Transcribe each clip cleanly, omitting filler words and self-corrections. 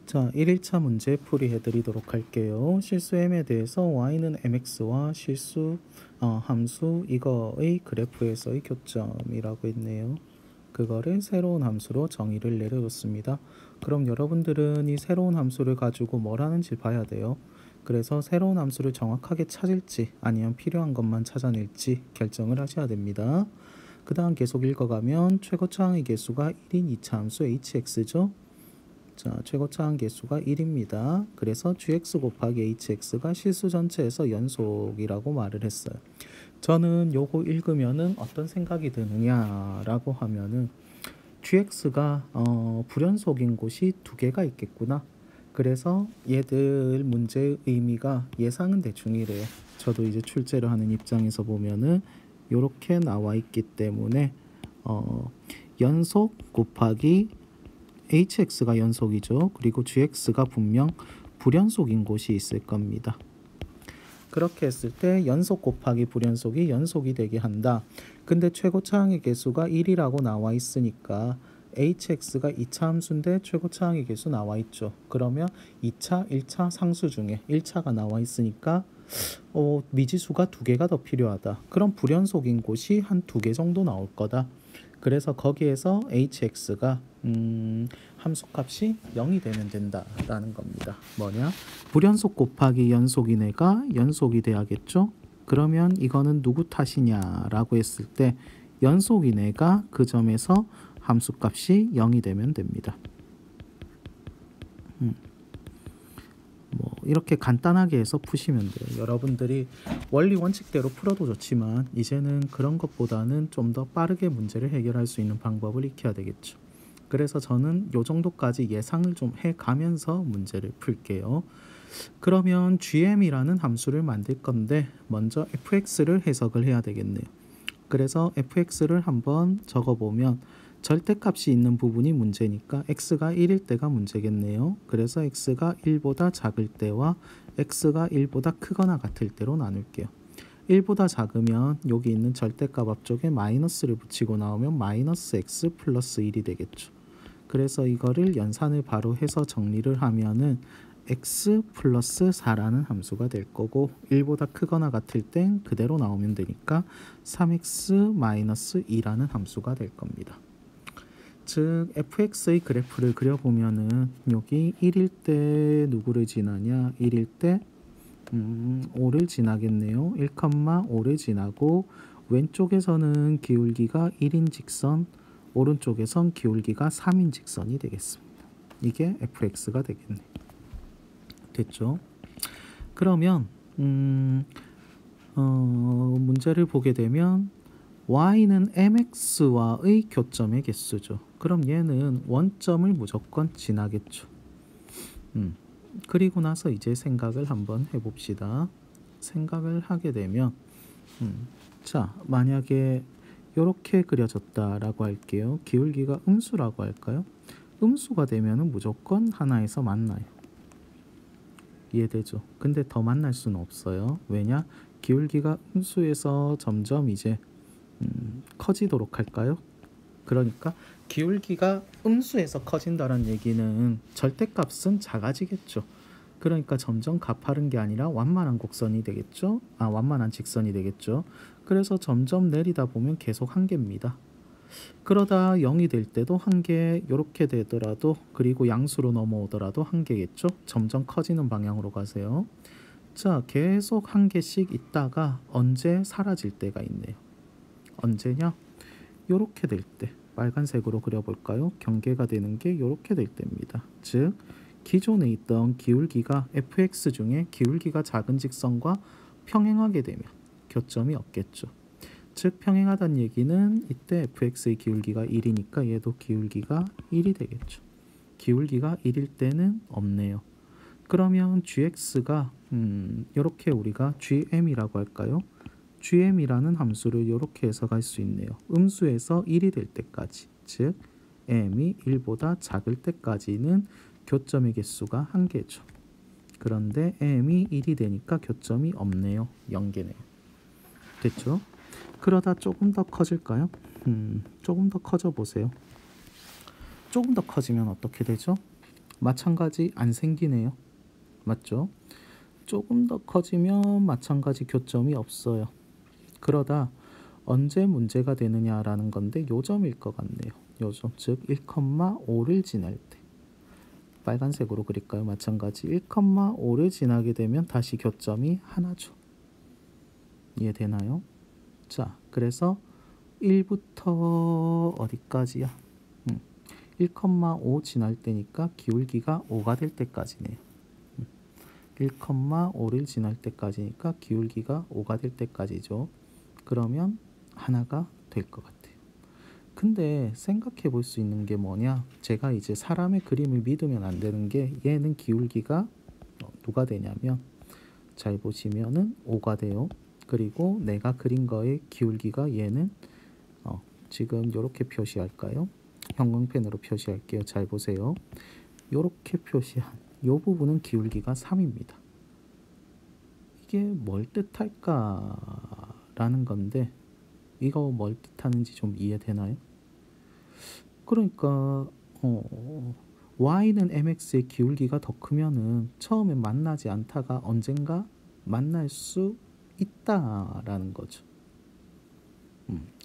자, 1일차 문제 풀이해 드리도록 할게요. 실수 m에 대해서 y는 mx와 실수 함수 이거의 그래프에서의 교점이라고 했네요. 그거를 새로운 함수로 정의를 내려줬습니다. 그럼 여러분들은 이 새로운 함수를 가지고 뭘 하는지 봐야 돼요. 그래서 새로운 함수를 정확하게 찾을지 아니면 필요한 것만 찾아낼지 결정을 하셔야 됩니다. 그 다음 계속 읽어가면 최고차항의 개수가 1인 2차 함수 hx죠. 자, 최고차항 개수가 1입니다. 그래서 gx 곱하기 hx가 실수 전체에서 연속이라고 말을 했어요. 저는 요거 읽으면은 어떤 생각이 드느냐라고 하면은 gx가 불연속인 곳이 두 개가 있겠구나. 그래서 얘들 문제의 의미가 예상은 대충 이래요. 저도 이제 출제를 하는 입장에서 보면은 요렇게 나와 있기 때문에 연속 곱하기 hx가 연속이죠. 그리고 gx가 분명 불연속인 곳이 있을 겁니다. 그렇게 했을 때 연속 곱하기 불연속이 연속이 되게 한다. 근데 최고차항의 개수가 1이라고 나와 있으니까 hx가 2차 함수인데 최고차항의 개수 나와 있죠. 그러면 2차, 1차 상수 중에 1차가 나와 있으니까 미지수가 두 개가 더 필요하다. 그럼 불연속인 곳이 한 두 개 정도 나올 거다. 그래서 거기에서 hx가 함수값이 0이 되면 된다라는 겁니다. 뭐냐? 불연속 곱하기 연속인 애가 연속이 돼야겠죠? 그러면 이거는 누구 탓이냐라고 했을 때 연속인 애가 그 점에서 함수값이 0이 되면 됩니다. 뭐 이렇게 간단하게 해서 푸시면 돼요. 여러분들이 원리 원칙대로 풀어도 좋지만 이제는 그런 것보다는 좀 더 빠르게 문제를 해결할 수 있는 방법을 익혀야 되겠죠. 그래서 저는 요 정도까지 예상을 좀 해가면서 문제를 풀게요. 그러면 gm이라는 함수를 만들 건데 먼저 fx를 해석을 해야 되겠네요. 그래서 fx를 한번 적어보면 절대값이 있는 부분이 문제니까 x가 1일 때가 문제겠네요. 그래서 x가 1보다 작을 때와 x가 1보다 크거나 같을 때로 나눌게요. 1보다 작으면 여기 있는 절대값 앞쪽에 마이너스를 붙이고 나오면 마이너스 x 플러스 1이 되겠죠. 그래서 이거를 연산을 바로 해서 정리를 하면은 x 플러스 4라는 함수가 될 거고 1보다 크거나 같을 땐 그대로 나오면 되니까 3x 마이너스 2라는 함수가 될 겁니다. 즉 fx의 그래프를 그려보면은 여기 1일 때 누구를 지나냐? 1일 때 5를 지나겠네요. 1,5를 지나고 왼쪽에서는 기울기가 1인 직선, 오른쪽에선 기울기가 3인 직선이 되겠습니다. 이게 fx가 되겠네. 됐죠? 그러면 문제를 보게 되면 y는 mx와의 교점의 개수죠. 그럼 얘는 원점을 무조건 지나겠죠. 그리고 나서 이제 생각을 한번 해봅시다. 생각을 하게 되면 자, 만약에 이렇게 그려졌다라고 할게요. 기울기가 음수라고 할까요? 음수가 되면은 무조건 하나에서 만나요. 이해되죠? 근데 더 만날 수는 없어요. 왜냐? 기울기가 음수에서 점점 이제 커지도록 할까요? 그러니까 기울기가 음수에서 커진다는 얘기는 절대값은 작아지겠죠. 그러니까 점점 가파른 게 아니라 완만한 곡선이 되겠죠. 완만한 직선이 되겠죠. 그래서 점점 내리다 보면 계속 한계입니다. 그러다 0이 될 때도 한계, 이렇게 되더라도 그리고 양수로 넘어오더라도 한계겠죠. 점점 커지는 방향으로 가세요. 자, 계속 한 개씩 있다가 언제 사라질 때가 있네요. 언제냐? 요렇게 될 때. 빨간색으로 그려볼까요? 경계가 되는 게 요렇게 될 때입니다. 즉 기존에 있던 기울기가 fx 중에 기울기가 작은 직선과 평행하게 되면 교점이 없겠죠. 즉 평행하다는 얘기는 이때 fx의 기울기가 1이니까 얘도 기울기가 1이 되겠죠. 기울기가 1일 때는 없네요. 그러면 gx가 이렇게 우리가 gm이라고 할까요? gm이라는 함수를 이렇게 해석할 수 있네요. 음수에서 1이 될 때까지, 즉 m이 1보다 작을 때까지는 교점의 개수가 1개죠. 그런데 m이 1이 되니까 교점이 없네요. 0개네요. 됐죠? 그러다 조금 더 커질까요? 조금 더 커져 보세요. 조금 더 커지면 어떻게 되죠? 마찬가지 안 생기네요. 맞죠? 조금 더 커지면 마찬가지 교점이 없어요. 그러다 언제 문제가 되느냐라는 건데 요점일 것 같네요. 요점, 즉 1,5를 지날 때. 빨간색으로 그릴까요? 마찬가지 1,5를 지나게 되면 다시 교점이 하나죠. 이해되나요? 자, 그래서 1부터 어디까지야? 1,5 지날 때니까 기울기가 5가 될 때까지네요. 1,5를 지날 때까지니까 기울기가 5가 될 때까지죠. 그러면 하나가 될 것 같아요. 근데 생각해 볼 수 있는 게 뭐냐? 제가 이제 사람의 그림을 믿으면 안 되는 게 얘는 기울기가 누가 되냐면 잘 보시면은 5가 돼요. 그리고 내가 그린 거의 기울기가 얘는 지금 이렇게 표시할까요? 형광펜으로 표시할게요. 잘 보세요. 이렇게 표시한 이 부분은 기울기가 3입니다. 이게 뭘 뜻할까라는 건데 이거 뭘 뜻하는지 좀 이해되나요? 그러니까 y는 mx의 기울기가 더 크면은 처음에 만나지 않다가 언젠가 만날 수 있다라는 거죠.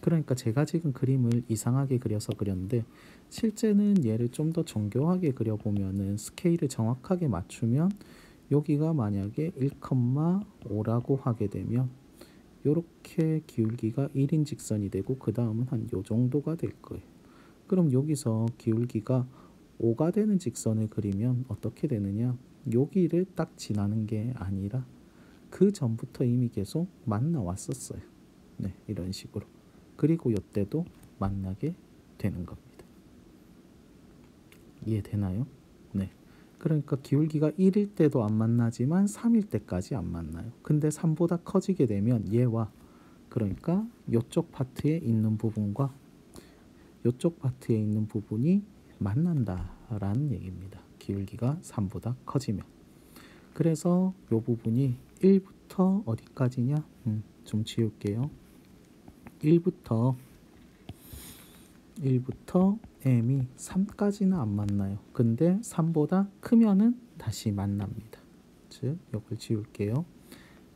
그러니까 제가 지금 그림을 이상하게 그려서 그렸는데 실제는 얘를 좀 더 정교하게 그려보면은 스케일을 정확하게 맞추면 여기가 만약에 1,5라고 하게 되면 이렇게 기울기가 1인 직선이 되고 그 다음은 한 요 정도가 될 거예요. 그럼 여기서 기울기가 5가 되는 직선을 그리면 어떻게 되느냐? 여기를 딱 지나는 게 아니라 그 전부터 이미 계속 만나 왔었어요. 네, 이런 식으로. 그리고 이때도 만나게 되는 겁니다. 이해되나요? 네. 그러니까 기울기가 1일 때도 안 만나지만 3일 때까지 안 만나요. 근데 3보다 커지게 되면 얘와 그러니까 이쪽 파트에 있는 부분과 이쪽 파트에 있는 부분이 만난다라는 얘기입니다. 기울기가 3보다 커지면. 그래서 이 부분이 1부터 어디까지냐? 좀 지울게요. 1부터 m이 3까지는 안 만나요. 근데 3보다 크면은 다시 만납니다. 즉 이걸 지울게요.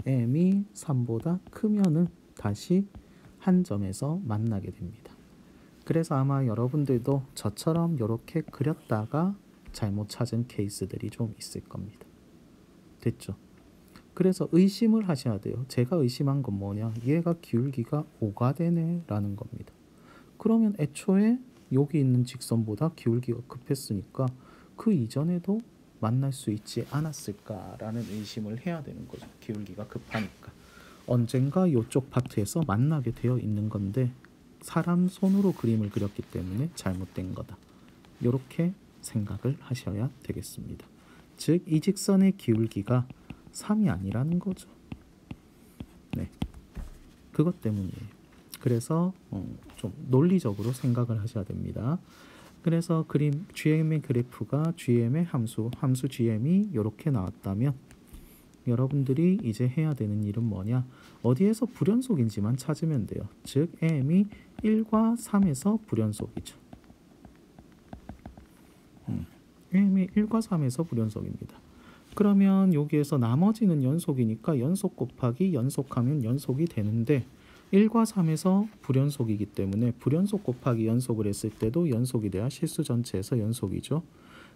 m이 3보다 크면은 다시 한 점에서 만나게 됩니다. 그래서 아마 여러분들도 저처럼 이렇게 그렸다가 잘못 찾은 케이스들이 좀 있을 겁니다. 됐죠? 그래서 의심을 하셔야 돼요. 제가 의심한 건 뭐냐? 얘가 기울기가 5가 되네 라는 겁니다. 그러면 애초에 여기 있는 직선보다 기울기가 급했으니까 그 이전에도 만날 수 있지 않았을까라는 의심을 해야 되는 거죠. 기울기가 급하니까. 언젠가 이쪽 파트에서 만나게 되어 있는 건데 사람 손으로 그림을 그렸기 때문에 잘못된 거다. 이렇게 생각을 하셔야 되겠습니다. 즉 이 직선의 기울기가 3이 아니라는 거죠. 네, 그것 때문이에요. 그래서 좀 논리적으로 생각을 하셔야 됩니다. 그래서 그림 GM의 그래프가 GM의 함수 GM이 이렇게 나왔다면 여러분들이 이제 해야 되는 일은 뭐냐? 어디에서 불연속인지만 찾으면 돼요. 즉 m이 1과 3에서 불연속이죠. m이 1과 3에서 불연속입니다. 그러면 여기에서 나머지는 연속이니까 연속 곱하기 연속하면 연속이 되는데 1과 3에서 불연속이기 때문에 불연속 곱하기 연속을 했을 때도 연속이 돼야 실수 전체에서 연속이죠.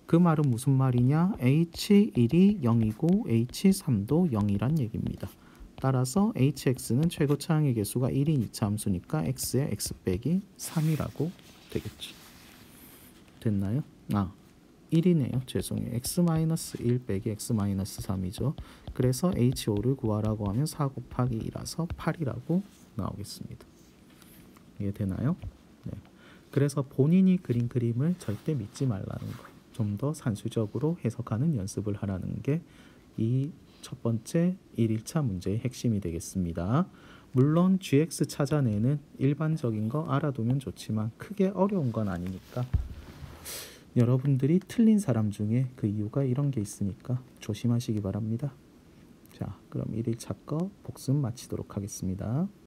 그 말은 무슨 말이냐? H1이 0이고 H3도 0이란 얘기입니다. 따라서 HX는 최고 차항의 개수가 1인 2차 함수니까 X의 X 빼기 3이라고 되겠죠. 됐나요? 1이네요. 죄송해요. X-1 빼기 X-3이죠. 그래서 H5를 구하라고 하면 4 곱하기 2라서 8이라고 나오겠습니다. 이해되나요? 네. 그래서 본인이 그린 그림을 절대 믿지 말라는 거. 좀 더 산수적으로 해석하는 연습을 하라는 게 이 첫 번째 1일차 문제의 핵심이 되겠습니다. 물론 GX 찾아내는 일반적인 거 알아두면 좋지만 크게 어려운 건 아니니까 여러분들이 틀린 사람 중에 그 이유가 이런 게 있으니까 조심하시기 바랍니다. 자, 그럼 1일차 거 복습 마치도록 하겠습니다.